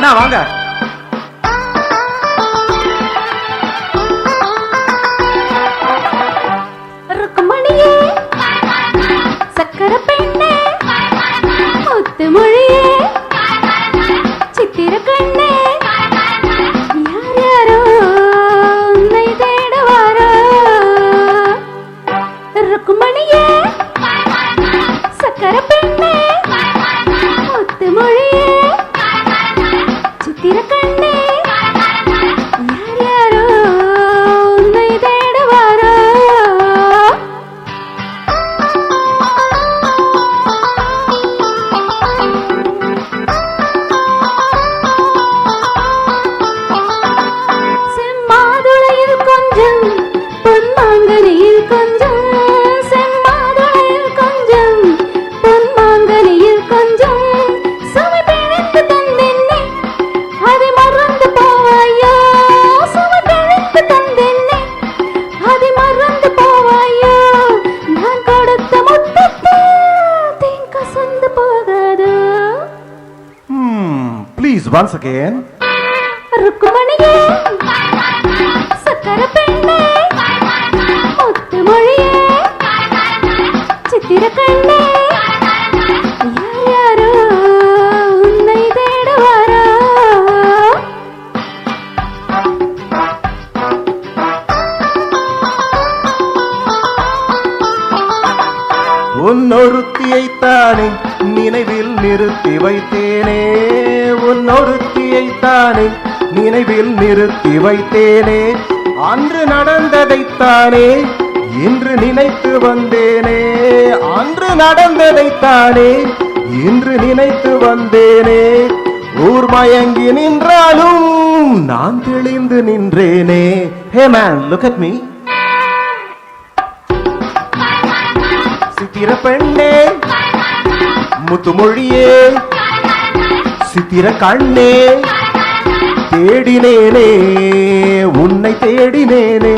அண்ணா வாங்க. ருக்குமணியே, சக்கர பெண்ணே, முத்து மொழியே, சித்திர கண்ணே, யார் யாரோ உன்னை தேடுவாரோ. ருக்குமணியே, சக்கர பெண்ணே, முத்து மொழியே, சித்திர கண்ணே, யார் யாரோ உன்னை தேடுவாரோ. செம்மாதுளையில் கொஞ்சம் பொன்மாங்கனியில் கொஞ்சம், செம்மாதுளையில் கொஞ்சம் பொன்மாங்கனியில் கொஞ்சம், சுவை பிழிந்து தந்தென்னை அதை மறந்து போவாயோ. சுவை பிழிந்து தந்தென்னை அதை மறந்து போவாயோ. நான் கொடுத்த முத்தத்தில் தேன் கசந்து போகாதோ. Please once again. ருக்குமணியே, சக்கர பெண்ணே, முத்து மொழியே, சித்திர கண்ணே, யார் யாரோ உன்னை தேடுவாரோ. உன்னொருத்தியைத்தானே நினைவில் நிறுத்தி வைத்தேனே, உன்னொருத்தியைத்தானே நினைவில் நிறுத்தி வைத்தேனே, அன்று நடந்ததைத்தானே இன்று நினைத்து வந்தேனே, அன்று நடந்ததைத்தானே இன்று நினைத்து வந்தேனே. ஊர் மயங்கி நின்றாலும் நான் தெளிந்து நின்றேனே. Hey man, look at me. சித்திர பெண்ணே, முத்துமொழியே, சித்திர கண்ணே, தேடினேனே உன்னை தேடினேனே.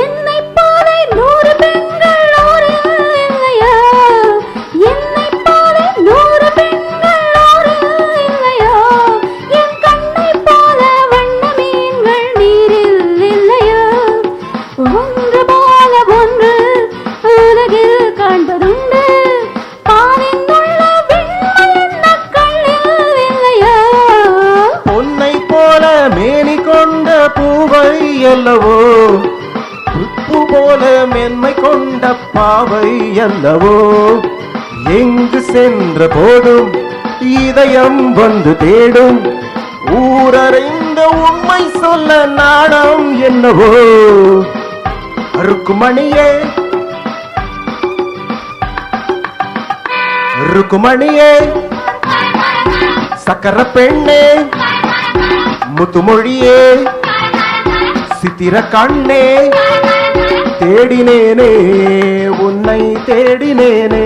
என்னைப் போலே 100 பெண்கள் ஊரில் இல்லையோ. என்னைப் போலே 100 பெண்கள் ஊரில் இல்லையோ. என் கண்ணைப் போல வண்ண மீன்கள் நீரில் இல்லையோ. ஒன்று போல ஒன்று உலகில் காண்பதுண்டு. பாலின் உள்ள வெண்மை எண்ணக் கண்ணில் இல்லையோ. பொன்னை போல மேனி கொண்ட பூவை அல்லவோ, உப்பு போல மென்மை கொண்ட பாவை அல்லவோ. எங்கு சென்ற போதும் இதயம் வந்து தேடும், ஊரறிந்த உண்மை சொல்ல நாணம் என்னவோ. ருக்குமணியே, ருக்குமணியே, சக்கர பெண்ணே, முத்துமொழியே, சித்திர கண்ணே, தேடினேனே உன்னை தேடினேனே.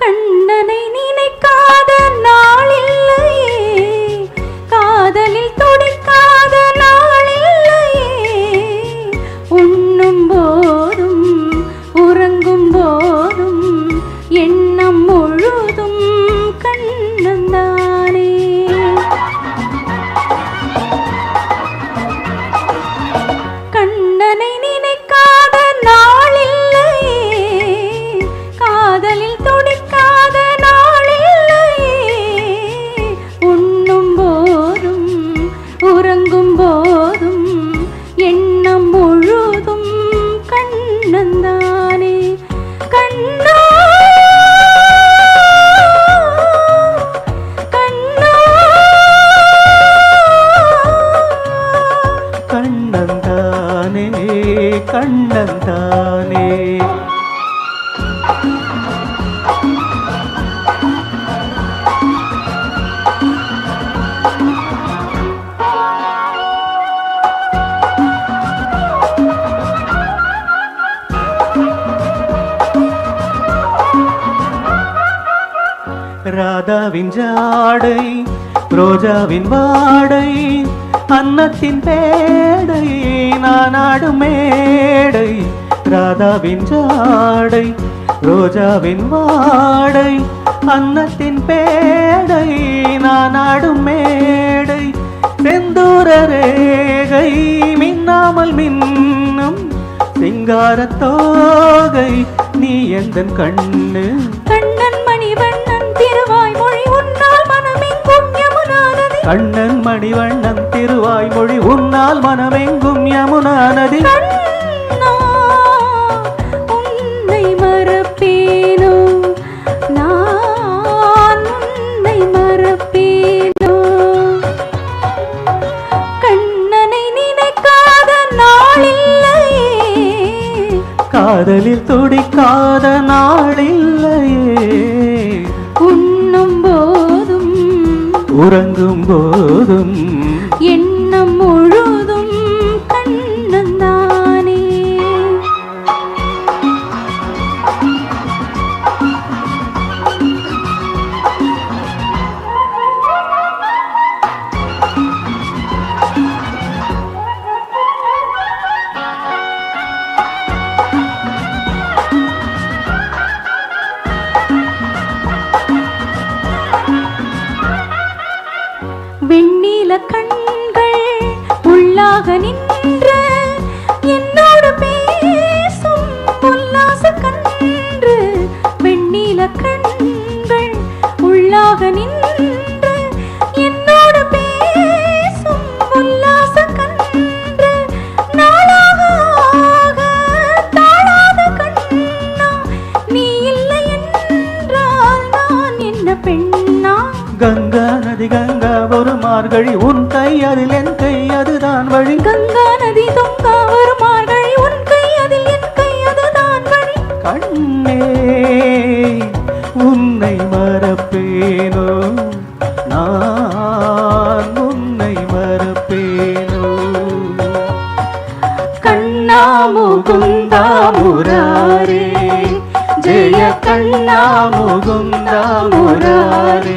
கண்ணனை நினைக்காத நாளில்லையே, காதலில் துடிக்காத நாளில்லையே. உண்ணும் போதும் உறங்கும் போதும் எண்ணம் முழுதும் கண்ணன்தானே. கண்ணனை நினைக்காத நாளில்லையே, காதலில் துடிக்காத நாளில்லையே. உண்ணும் போதும் உறங்கும் போதும் எண்ணம் முழுதும் கண்ணன்தானே. கண்ணா, கண்ணா, கண்ணன் தானே. ராதாவின் ஜாடை ரோஜாவின் வாடை அன்னத்தின் பேடை நானாடும் மேடை. ராதாவின் ஜாடை ரோஜாவின் வாடை அன்னத்தின் பேடை நானாடும் மேடை. செந்தூர ரேகை மின்னாமல் மின்னும் சிங்காரத் தோகை நீ எந்தன் கண்ணு. கண்ணன் மணிவண்ணன் திருவாய்மொழி உன்னால் மனமெங்கும் யமுனா நதி. கண்ணன் மணிவண்ணன் திருவாய்மொழி உன்னால் மனமெங்கும் யமுனா நதி. கண்ணா உன்னை மறப்பேனோ நான் உன்னை மறப்பேனோ. கண்ணனை நினைக்காத நாளில்லையே காதலில் துடிக்காத நாளில்லையே. உண்ணும் போதும் உறங்கும் போதும் எண்ணம் முழுதும் கண்ணன் தானே. வெண்ணில கண்கள் உள்ளாக நின்ற என்னோடு பேசும் உல்லாச கன்று. வெண்ணில கண்கள் உள்ளாக நின்ற என்னோடு பேசும் உல்லாச கன்று. நாளாக ஆக தாழாத கண்ணா நீ இல்லை என்றால் நான் என்ன பெண்ணா. கங்கா நதி கங்கா ஒரு மார்கழி உன் கை அதில் என் கை அதுதான் வழி. கங்கா நதி தொங்கா ஒரு மார்கழி உன் கை அதில் என் கை அதுதான் வழி. கண்ணே உன்னை மறப்பேனோ நான் உன்னை மறப்பேனோ. கண்ணா முகுந்தா முராரே ஜெய கண்ணா முகுந்தா முராரே.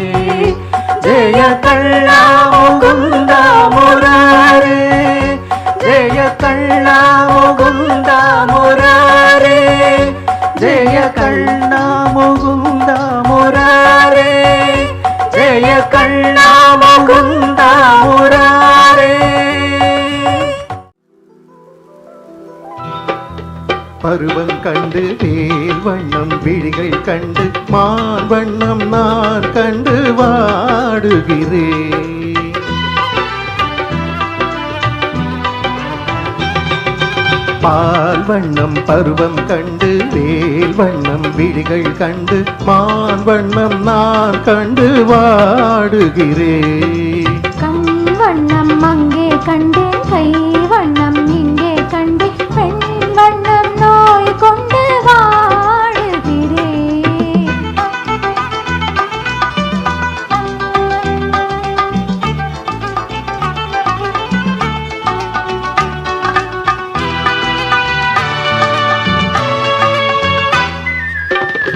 ஜெய கண்ணா முகுந்தா முராரே ஜெய கண்ணா முகுந்தா முராரே. ஜெய கண்ணா முகுந்தா முராரே ஜெய கண்ணா முகுந்தா முராரே. பருவம் கண்டு வேல் வண்ணம் விழிகள் கண்டு மான் வண்ணம் நான் கண்டு வாடுகிறேன். பால் வண்ணம் பருவம் கண்டு வேல் வண்ணம் விழிகள் கண்டு மான் வண்ணம் நான் கண்டு வாடுகிறேன். கண் வண்ணம் அங்கே கண்டேன் கை வண்ணம் இங்கே கண்டேன் பெண் வண்ணம் நோய் கொண்டு வாடுகிறேன்.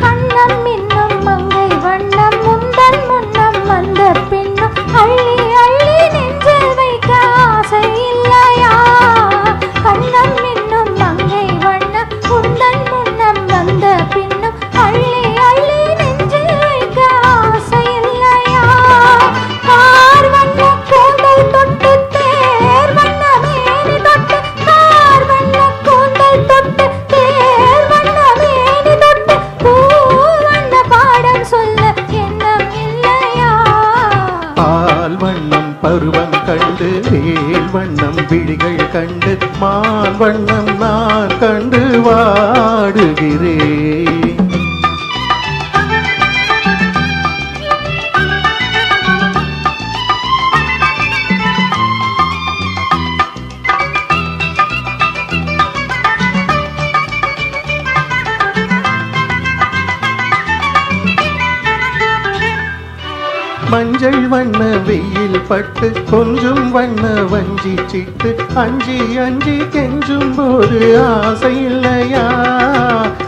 கண்ணம் இன்னும் மங்கை வண்ணம் முந்தன் முன்னம் வந்த பின்னும் அள்ளி அள்ளி நெஞ்சில் வைக்க ஆசை இல்லையா. கண்ணம் இன்னும் மங்கை வண்ணம் முந்தன் முன்னம் வந்த பின்னும் அள்ளி அள்ளி நெஞ்சில் வைக்க ஆசை இல்லையா. கார் வண்ண கூந்தல் தொட்டு தேர் வண்ண மேனி தொட்டு கார் வண்ண கூந்தல் தொட்டு தேர் வண்ண மேனி தொட்டு பூ வண்ண பாடம் சொல்ல எண்ணம் இல்லையா. பால் வண்ணம் பருவம் கண்டு வேல் வண்ணம் விழிகள் கண்டு மான் வண்ணம் நான் கண்டு வாடுகிறேன். வண்ண வெயில் பட்டு கொஞ்சம் வண்ண வஞ்சி சிட்டு அஞ்சி அஞ்சி கெஞ்சும் போது ஆசை இல்லையா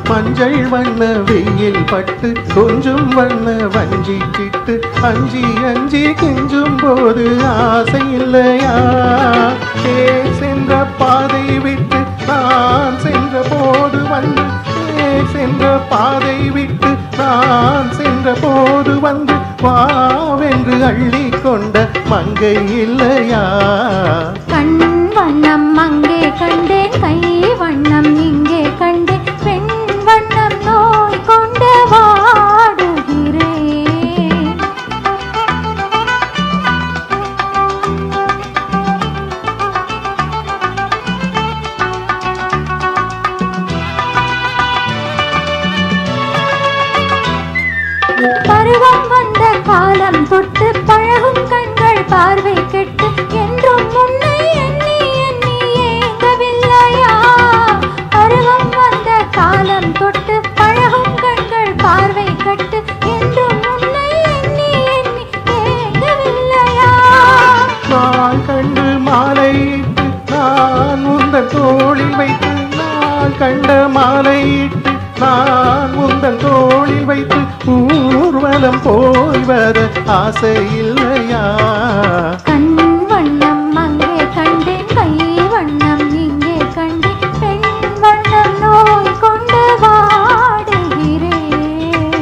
மஞ்சள் வண்ண வெயில் பட்டு கொஞ்சம் வண்ண வஞ்சி சிட்டு அஞ்சி அஞ்சி கெஞ்சும் போது ஆசை இல்லையா சென்ற பாதை விட்டு நான் சென்ற போது வந்து சென்ற பாதை விட்டு நான் சென்ற போது வந்து வாவென்று அள்ளி கொண்ட மங்கை இல்லையா கண் வண்ணம் அங்கே கண்டேன் கை வண்ணம் இங்கே கண்டேன் பெண் வண்ணம் நோய் கொண்டு வாடுகிறேன் பருவம் வந்த காலம் தொட்டு பழகும் கண்கள் பார்வை கெட்டு என்றும் முன்னை எண்ணி எண்ணி ஏங்கவில்லையா பருவம் வந்த காலம் தொட்டு பழகும் கண்கள் பார்வை கெட்டு என்றும் முன்னை எண்ணி எண்ணி ஏங்கவில்லையா நான் கண்டு மாலையிட்டு நான் உந்தன் தோளில் வைத்து நான் கண்ட மாலையிட்டு நான் உந்தன் தோளில் வைத்து ஊர்வலம் போய் வர ஆசை இல்லையா கண் வண்ணம் அங்கே கண்டேன் கை வண்ணம் இங்கே கண்டேன் பெண் வண்ணம் நோய் கொண்டு வாடுகிறேன்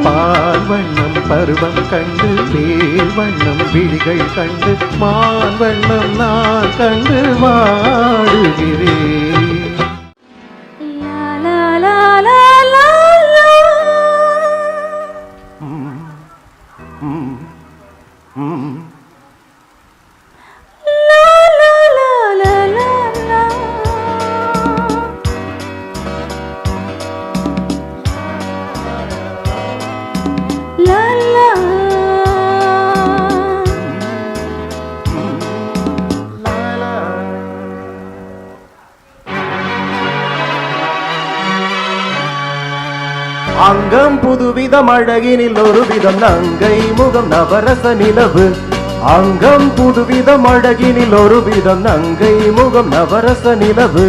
பால் வண்ணம் பருவம் கண்டு வேல் வண்ணம் விழிகள் கண்டு மான் வண்ணம் நான் கண்டு வாடுகிறேன் லா லா லா லா லா அங்கம் புதுவிதம் அழகினில் ஒரு விதம் நங்கை முகம் நவரச நிலவு அங்கம் புதுவிதம் அழகினில் ஒரு விதம் நங்கை முகம் நவரச நிலவு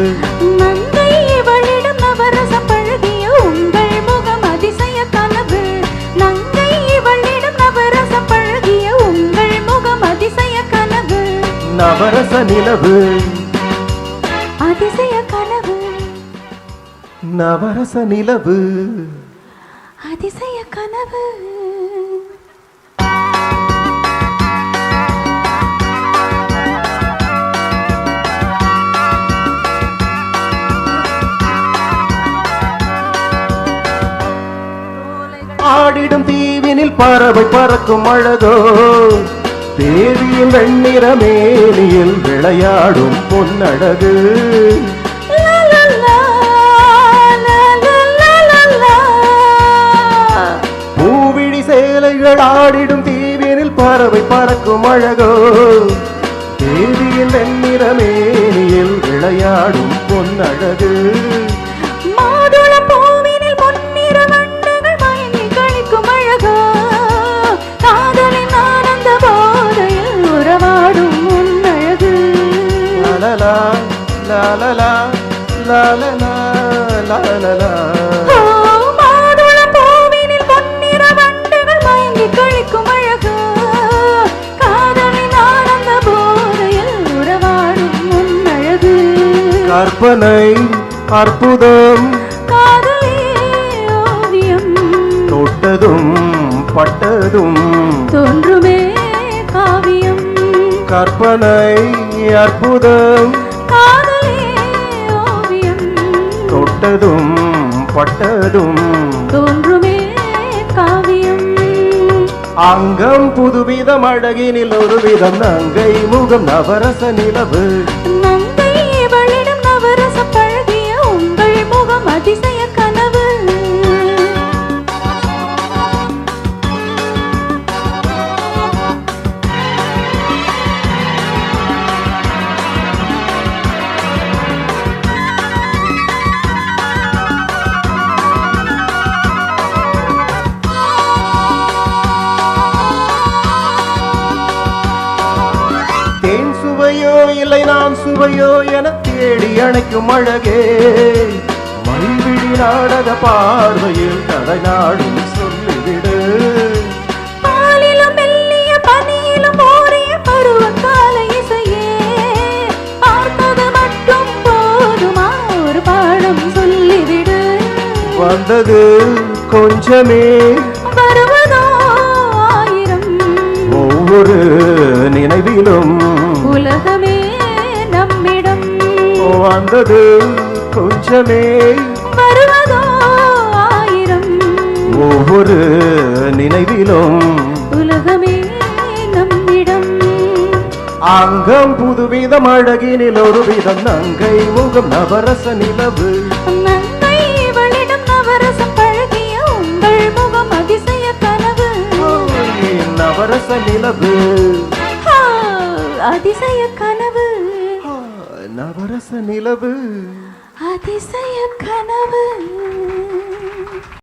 நங்கை இவளிடம் நவரசம் பழகிய உங்கள் முகம் அதிசய கனவு நங்கை இவளிடம் நவரசம் பழகிய உங்கள் முகம் அதிசய கனவு நவரச நிலவு அதிசய கனவு நவரச நிலவு அதிசய கனவு ஆடிடும் தீவினில் பறவை பறக்கும் அழகோ தேவியின் வெண்ணிற மேனியில் விளையாடும் பொன்னழகு பூவிழி சேலைகள் ஆடிடும் தீவினில் பறவை பறக்கும் அழகோ தேவியின் வெண்ணிற மேனியில் விளையாடும் பொன்னழகு மாதுள பூவினில் பொன்னிற வண்டுகள் மயங்கி களிக்கும் அழகோ காதலின் ஆனந்த போதையில் உறவாடும் உன்னழகு லலலா லலலா லலலா லலலா ஓ, மாதுள பூவினில் பொன்னிற வண்டுகள் மயங்கி களிக்கும் அழகோ காதலின் ஆனந்த போதையில் உறவாடும் உன்னழகு கற்பனை அற்புதம் காதலே ஓவியம் தொட்டதும் பட்டதும் தோன்றுமே காவியம் கற்பனை அற்புதம் காதலே ஓவியம் தொட்டதும் பட்டதும் தோன்றுமே காவியம் அங்கம் புதுவிதம் அழகினில் ஒரு விதம் நங்கை முகம் நவரச நிலவு நங்கை இவளிடம் நவரசம் பழகிய உங்கள் முகம் அதிசய கனவு இல்லை நான் சுவையோ என தேடி அணைக்கும் அழகே மைவிழி நாடக பார்வையில் கதை நாடும் சொல்லிவிடு பாலிலும் மெல்லிய பனியிலும் ஓரிய பருவகால இசையே பார்த்தது மட்டும் போதுமா ஒரு பாடம் சொல்லிவிடு வந்தது கொஞ்சமே வருவதோ ஆயிரம் ஒவ்வொரு நினைவிலும் உலகமே நம்மிடம் வந்தது கொஞ்சமே வருவதோ ஆயிரம் ஒவ்வொரு நினைவிலும் உலகமே நம்மிடம் அங்கம் புதுவிதம் அழகினில் ஒரு விதம் நங்கை முகம் நவரச நிலவு நங்கை இவளிடம் நவரசம் பழகிய உங்கள் முகம் அதிசய கனவு நவரச நிலவு ஆ, அதிசய கனவு நவரச நிலவு அதிசய கனவு